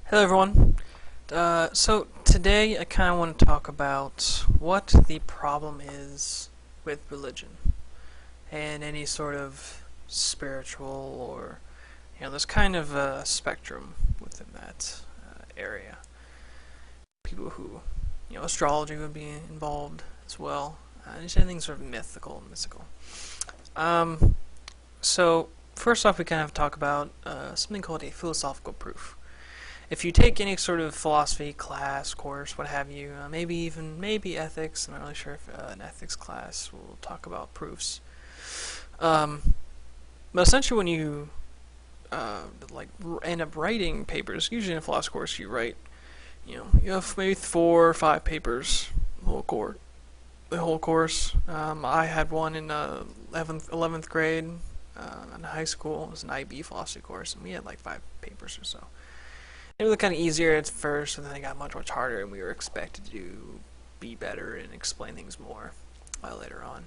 Hello everyone. So today I kind of want to talk about what the problem is with religion and any sort of spiritual or there's kind of a spectrum within that area. People who astrology would be involved as well. Just anything sort of mythical and mystical. Um, so first off, we kind of talk about something called a philosophical proof. If you take any sort of philosophy class, course, what have you, maybe ethics, I'm not really sure if an ethics class will talk about proofs. But essentially when you end up writing papers, usually in a philosophy course you write, you have maybe 4 or 5 papers the whole course. I had one in 11th grade in high school. It was an IB philosophy course, and we had like 5 papers or so. It was kind of easier at first, and then it got much harder, and we were expected to be better and explain things more later on.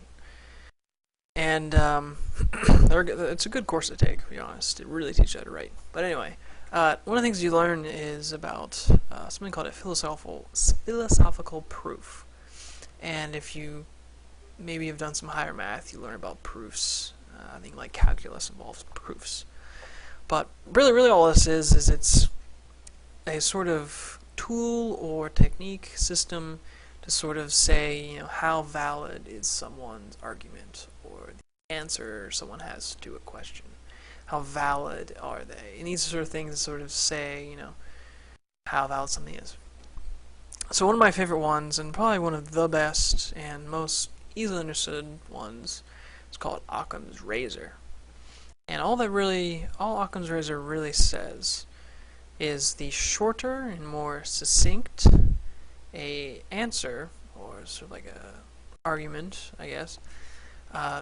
And it's a good course to take, to be honest. It really teaches you how to write. But anyway, one of the things you learn is about something called a philosophical proof. And if you maybe have done some higher math, you learn about proofs. I think like calculus involves proofs. But really all this is it's a sort of tool or technique system to sort of say, how valid is someone's argument or the answer someone has to a question. How valid are they? And these are sort of things that sort of say, how valid something is. So one of my favorite ones, and probably one of the best and most easily understood ones, is called Occam's razor. And all Occam's razor really says is the shorter and more succinct a answer, or sort of like a argument, I guess,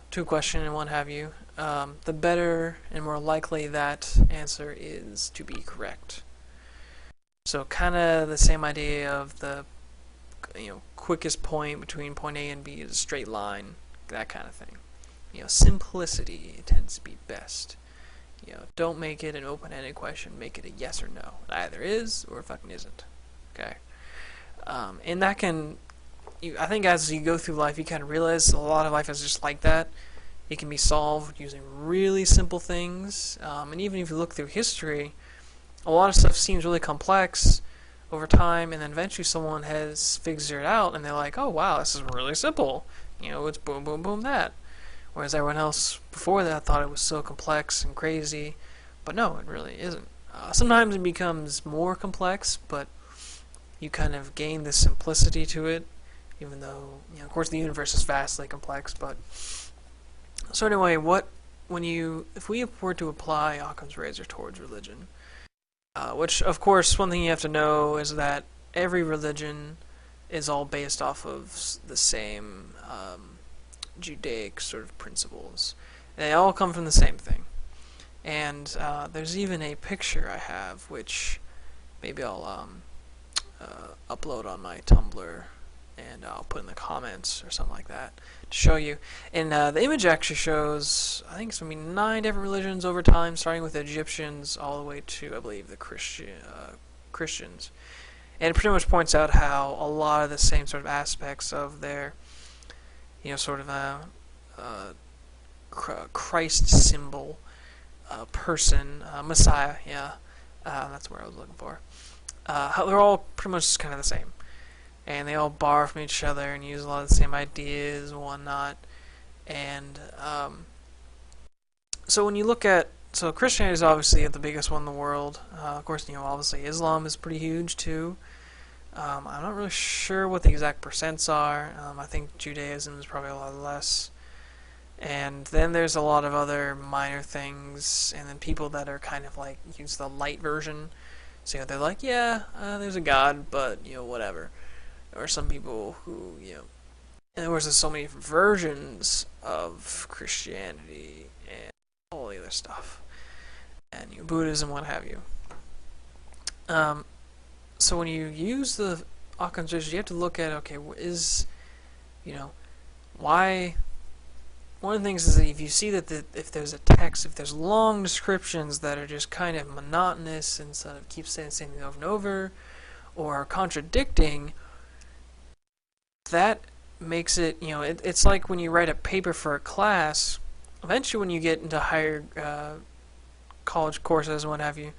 to a question and what have you, the better and more likely that answer is to be correct. So kind of the same idea of the quickest point between point A and B is a straight line, that kind of thing. Simplicity tends to be best. Don't make it an open-ended question. Make it a yes or no. It either is or it fucking isn't. Okay. And that can, I think, as you go through life, you kind of realize a lot of life is just like that. It can be solved using really simple things. And even if you look through history, a lot of stuff seems really complex over time, and then eventually someone has figured it out, and they're like, "Oh wow, this is really simple. It's boom, boom, boom, that." Whereas everyone else before that thought it was so complex and crazy. But no, it really isn't. Sometimes it becomes more complex, but you kind of gain this simplicity to it, even though, of course the universe is vastly complex. But so anyway, if we were to apply Occam's razor towards religion, which of course one thing you have to know is that every religion is all based off of the same Judaic sort of principles. They all come from the same thing. And there's even a picture I have, which maybe I'll upload on my Tumblr, and I'll put in the comments or something like that to show you. And the image actually shows, I think it's going to be 9 different religions over time, starting with the Egyptians all the way to, I believe, the Christians. And it pretty much points out how a lot of the same sort of aspects of their sort of a Christ symbol person, Messiah, that's where I was looking for. How they're all pretty much kind of the same. And they all borrow from each other and use a lot of the same ideas and whatnot. And so when you look at, Christianity is obviously the biggest one in the world. Of course, obviously Islam is pretty huge too. I'm not really sure what the exact percents are. I think Judaism is probably a lot less. And then there's a lot of other minor things, and then people that are kind of like use the light version. So they're like, there's a God, but whatever. Or some people who and of course there's so many different versions of Christianity and all the other stuff, and Buddhism, what have you. So when you use the Occam's razor, you have to look at, okay, why one of the things is that if you see that if there's a text, if there's long descriptions that are just kind of monotonous and sort of keep saying the same thing over and over, or are contradicting, that makes it, it's like when you write a paper for a class. Eventually, when you get into higher college courses and what have you,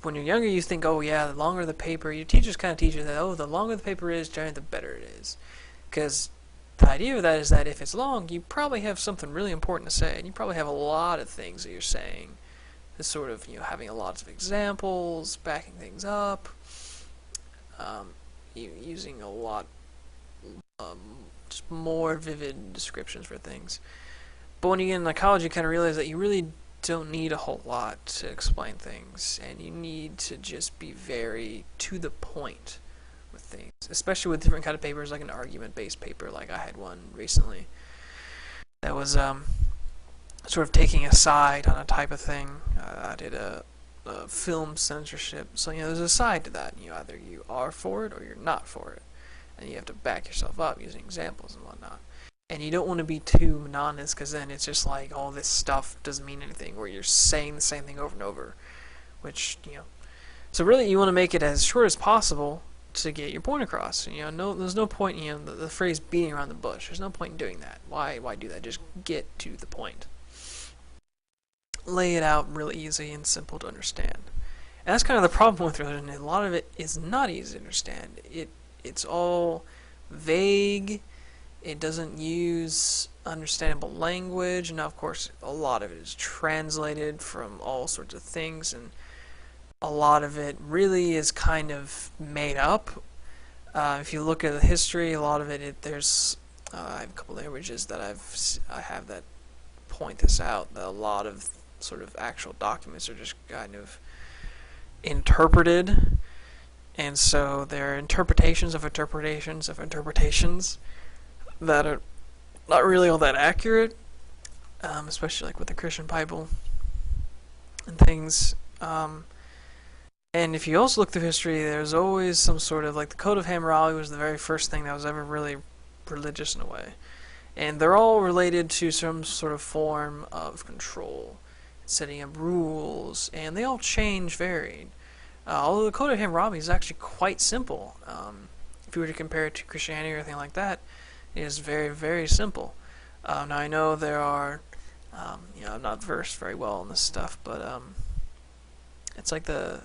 when you're younger, you think, oh yeah, the longer the paper, your teachers kind of teach you that, oh, the longer the paper is, generally the better it is. Because the idea of that is that if it's long, you probably have something really important to say, and you probably have a lot of things that you're saying. This sort of, having a lot of examples, backing things up, using a lot, just more vivid descriptions for things. But when you get into college, you kind of realize that you really don't need a whole lot to explain things, and you need to just be very to the point with things, especially with different kind of papers, like an argument-based paper. Like I had one recently that was sort of taking a side on a type of thing. I did a film censorship, so there's a side to that. Either you are for it or you're not for it, and you have to back yourself up using examples and whatnot. And you don't want to be too monotonous, because then it's just like all this stuff doesn't mean anything, where you're saying the same thing over and over, which, So really, you want to make it as short as possible to get your point across. There's no point, the phrase beating around the bush. There's no point in doing that. Why do that? Just get to the point. Lay it out real easy and simple to understand. And that's kind of the problem with religion. A lot of it is not easy to understand. It's all vague. It doesn't use understandable language. Now, of course, a lot of it is translated from all sorts of things, and a lot of it really is kind of made up. If you look at the history, a lot of it there's I have a couple of languages that I have that point this out. That a lot of sort of actual documents are just kind of interpreted, and so they're interpretations of interpretations of interpretations that are not really all that accurate, especially like with the Christian Bible and things. And if you also look through history, there's always some sort of, like, the Code of Hammurabi was the very first thing that was ever really religious in a way. And they're all related to some sort of form of control, setting up rules, and they all change varied. Although the Code of Hammurabi is actually quite simple. If you were to compare it to Christianity or anything like that, it is very, very simple. Now I know there are, I'm not versed very well in this stuff, but it's like the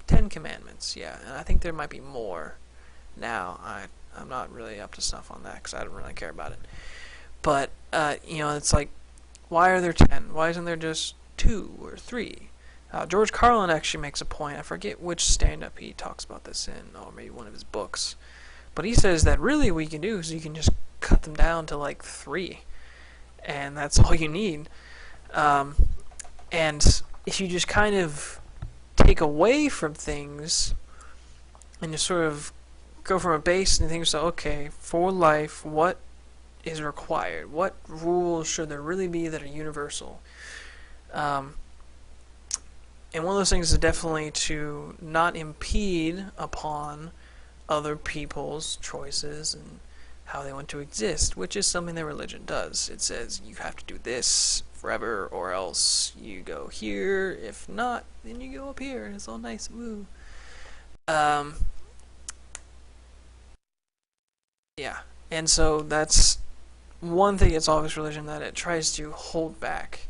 10 Commandments, yeah, and I think there might be more now. I'm not really up to snuff on that because I don't really care about it. But it's like, why are there 10? Why isn't there just 2 or 3? George Carlin actually makes a point. I forget which stand-up he talks about this in, or maybe one of his books. But he says that really what you can do is you can just cut them down to like 3, and that's all you need. And if you just kind of take away from things and just sort of go from a base and think, so okay, for life, what is required? What rules should there really be that are universal? And one of those things is definitely to not impede upon other people's choices and how they want to exist, which is something that religion does. It says you have to do this forever or else you go here. If not, then you go up here. It's all nice. Woo. Yeah. And so that's one thing it's always religion, that it tries to hold back.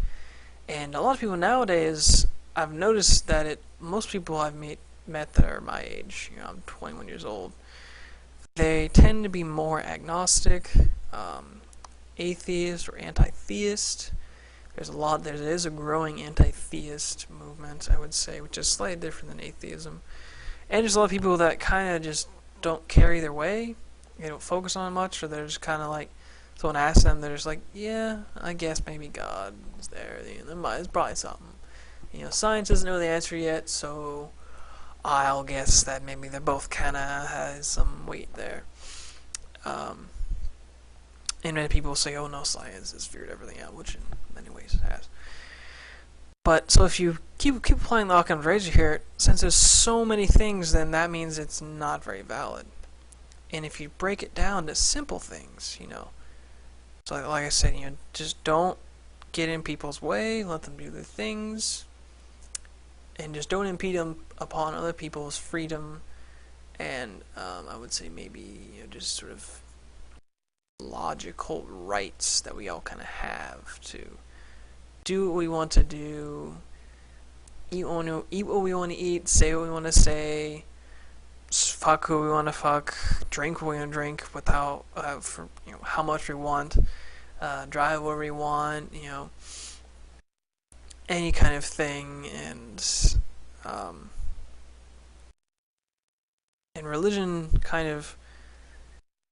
And a lot of people nowadays, I've noticed that most people I've met that are my age, I'm 21 years old, they tend to be more agnostic, atheist or anti-theist. There is a growing anti-theist movement, I would say, which is slightly different than atheism. And there's a lot of people that kind of just don't care either way. They don't focus on it much, or they're just kind of like, someone asks them, they're just like, yeah, I guess maybe God is there. There's probably something. Science doesn't know the answer yet, so I'll guess that maybe they're both kind of has some weight there. And many people say, oh no, science has figured everything out, which in many ways it has. But, so if you keep applying the Occam's razor here, since there's so many things, then that means it's not very valid. And if you break it down to simple things, So like I said, just don't get in people's way, let them do their things, and just don't impede upon other people's freedom. And I would say maybe just sort of logical rights that we all kind of have to do what we want to do, eat what we want to eat, say what we want to say, fuck who we want to fuck, drink what we want to drink without for how much we want, drive where we want, any kind of thing. And religion kind of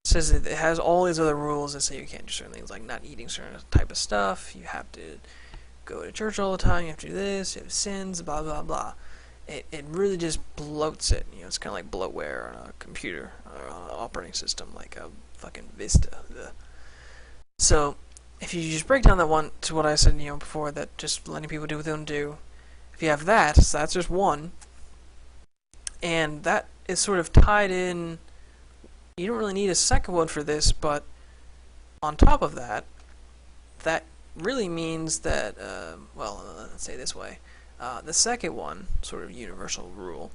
says that it has all these other rules that say you can't do certain things, like not eating certain type of stuff. You have to go to church all the time. You have to do this. You have sins. Blah blah blah. It really just bloats it. It's kind of like bloatware on a computer or on an operating system, like a fucking Vista. Ugh. So if you just break down that one to what I said, before, that just letting people do what they want to do. If you have that, so that's just one, and that is sort of tied in. You don't really need a second one for this, but on top of that, that really means that, let's say it this way. The second one, sort of universal rule,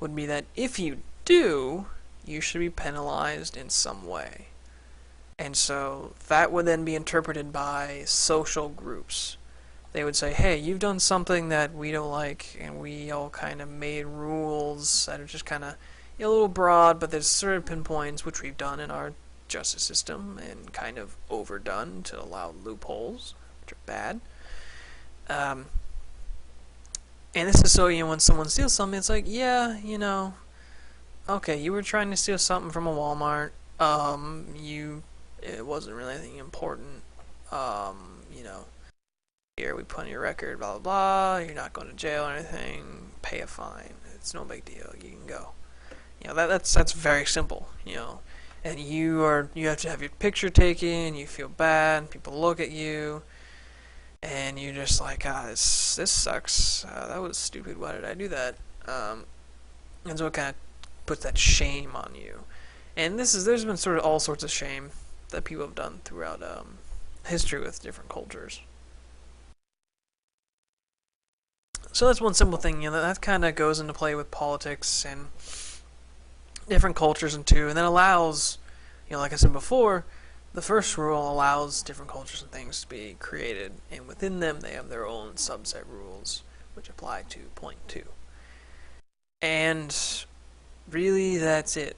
would be that if you do, you should be penalized in some way. And so that would then be interpreted by social groups. They would say, hey, you've done something that we don't like, and we all kind of made rules that are just kind of a little broad, but there's certain pinpoints, which we've done in our justice system and kind of overdone to allow loopholes, which are bad. And this is so, when someone steals something, it's like, yeah, okay, you were trying to steal something from a Walmart. It wasn't really anything important. Here we put on your record, blah, blah, blah. You're not going to jail or anything. Pay a fine. It's no big deal. You can go. That's very simple, And you have to have your picture taken, you feel bad, people look at you, and you're just like, this sucks. That was stupid. Why did I do that? And so it kind of puts that shame on you. And there's been sort of all sorts of shame that people have done throughout history with different cultures. So that's one simple thing, that kind of goes into play with politics and different cultures and then allows, like I said before, the first rule allows different cultures and things to be created, and within them they have their own subset rules, which apply to point 2. And really, that's it.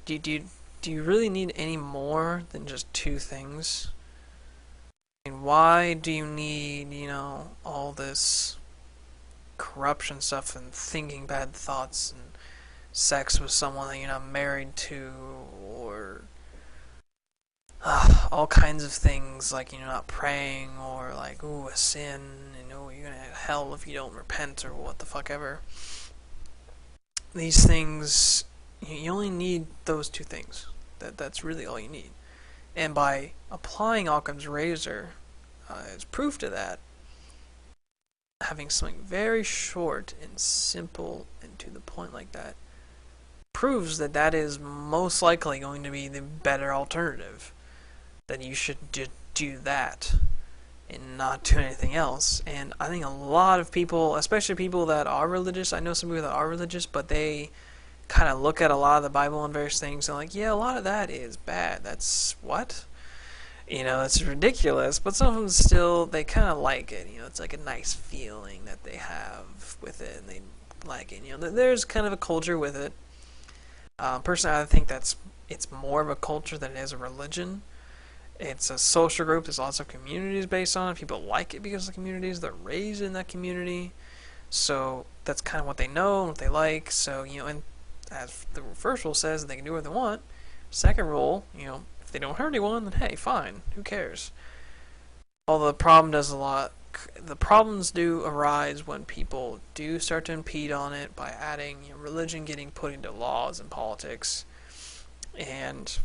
Do you really need any more than just 2 things? And why do you need, all this corruption stuff and thinking bad thoughts and sex with someone that you're not married to, or all kinds of things like not praying, or like a sin, you're gonna have hell if you don't repent, or what the fuck ever. These things, you only need those 2 things. That's really all you need. And by applying Occam's razor as proof to that, having something very short and simple and to the point like that proves that is most likely going to be the better alternative. That you should do that and not do anything else. And I think a lot of people, especially people that are religious, I know some people that are religious, but they kind of look at a lot of the Bible and various things and like, yeah, a lot of that is bad. That's what? It's ridiculous, but some of them still, they kind of like it. It's like a nice feeling that they have with it, and they like it. There's kind of a culture with it. Personally, I think it's more of a culture than it is a religion. It's a social group. There's lots of communities based on it. People like it because of the communities. They're raised in that community. So that's kind of what they know and what they like. So, and as the first rule says, they can do what they want. Second rule, if they don't hurt anyone, then hey, fine. Who cares? Although the problems do arise when people do start to impede on it by adding religion getting put into laws and politics, and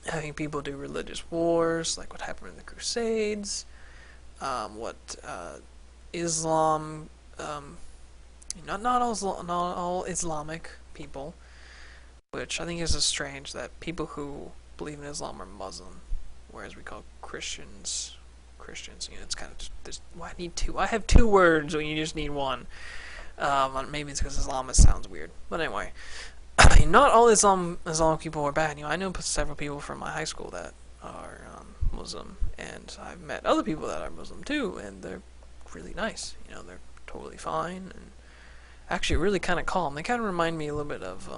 having people do religious wars, like what happened in the Crusades, Islam, not all Islamic people, which I think is strange that people who believe in Islam are Muslim, whereas we call Christians Christians. You know, it's kind of just, why I need two? I have two words when you just need one. Maybe it's because Islamist sounds weird, but anyway, not all Islamic people are bad. You know, I know several people from my high school that are Muslim, and I've met other people that are Muslim too, and they're really nice. You know, they're totally fine and actually really kind of calm. They kind of remind me a little bit of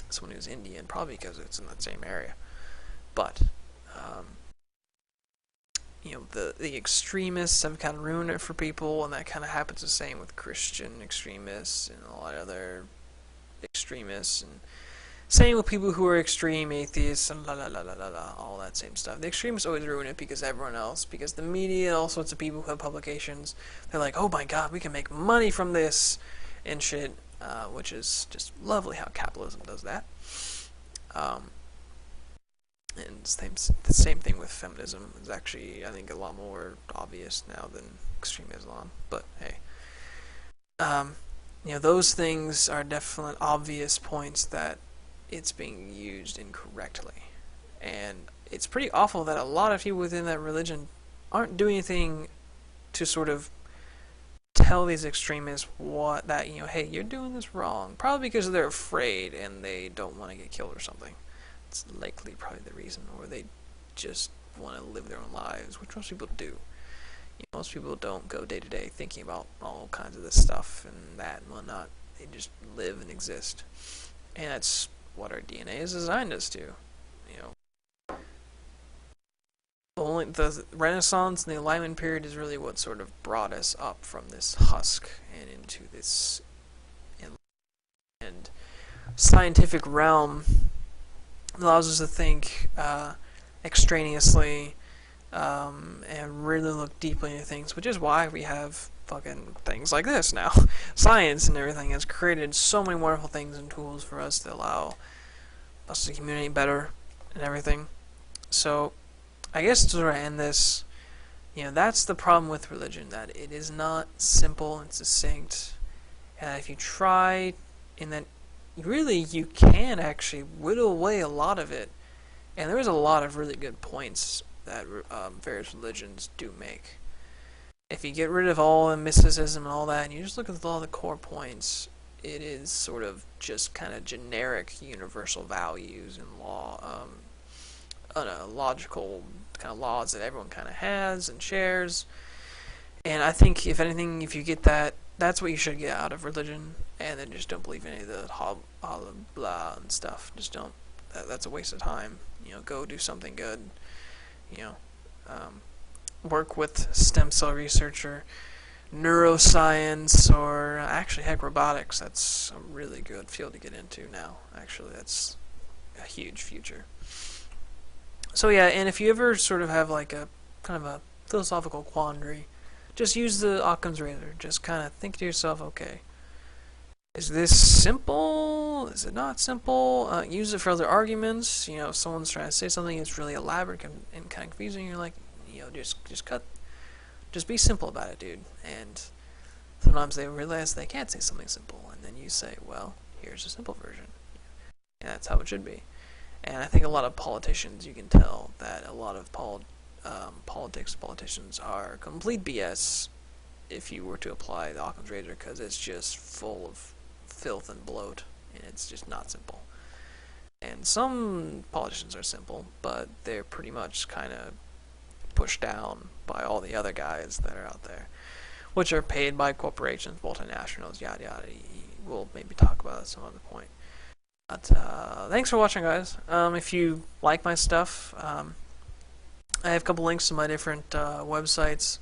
someone who's Indian, probably because it's in that same area. But you know, the extremists have kind of ruined it for people, and that kind of happens the same with Christian extremists and a lot of other extremists, and same with people who are extreme atheists and all that same stuff. The extremists always ruin it because everyone else, because the media, all sorts of people who have publications, they're like, oh my god, we can make money from this and shit, which is just lovely how capitalism does that. And the same thing with feminism. It's actually, I think, a lot more obvious now than extreme Islam. But hey, you know, those things are definite obvious points that it's being used incorrectly, and it's pretty awful that a lot of people within that religion aren't doing anything to sort of tell these extremists that you know, hey, you're doing this wrong. Probably because they're afraid and they don't want to get killed or something. It's likely probably the reason, or they just want to live their own lives, which most people do. You know, most people don't go day to day thinking about all kinds of this stuff and that and whatnot. They just live and exist, and that's what our DNA is designed us to. You know, only the Renaissance and the Enlightenment period is really what sort of brought us up from this husk and into this and scientific realm. Allows us to think extraneously and really look deeply into things, which is why we have fucking things like this now. Science and everything has created so many wonderful things and tools for us to allow us to communicate better and everything. So, I guess to sort of end this, you know, that's the problem with religion, that it is not simple and succinct, and if you try in that, really, you can actually whittle away a lot of it, and there is a lot of really good points that various religions do make. If you get rid of all the mysticism and all that, and you just look at all the core points, it is sort of just kind of generic universal values and logical kind of laws that everyone kind of has and shares. And I think, if anything, if you get that, that's what you should get out of religion, and then just don't believe any of the blah and stuff. Just don't. That's a waste of time. You know, go do something good. You know, work with stem cell research or neuroscience, or actually, heck, robotics. That's a really good field to get into now. Actually, that's a huge future. So yeah, and if you ever sort of have like a kind of a philosophical quandary, just use the Occam's razor. Just kind of think to yourself, okay, is this simple? Is it not simple? Use it for other arguments. You know, if someone's trying to say something that's really elaborate and kind of confusing, you're like, you know, just be simple about it, dude. And sometimes they realize they can't say something simple, and then you say, well, here's a simple version. And that's how it should be. And I think a lot of politicians, you can tell that a lot of politicians are complete BS if you were to apply the Occam's razor, because it's just full of filth and bloat, and it's just not simple. And some politicians are simple, but they're pretty much kind of pushed down by all the other guys that are out there, which are paid by corporations, multinationals, yada yada. We'll maybe talk about it at some other point. But thanks for watching, guys. If you like my stuff, I have a couple links to my different websites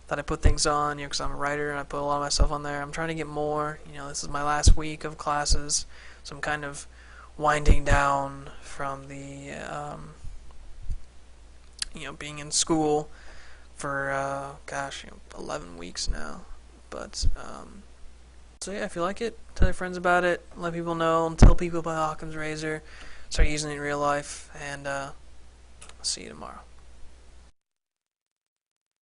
that I put things on, you know, because I'm a writer and I put a lot of my stuff on there. I'm trying to get more. You know, this is my last week of classes, so I'm kind of winding down from the, you know, being in school for, gosh, you know, 11 weeks now. But, so yeah, if you like it, tell your friends about it, let people know, and tell people about Occam's razor, start using it in real life, and I'll see you tomorrow.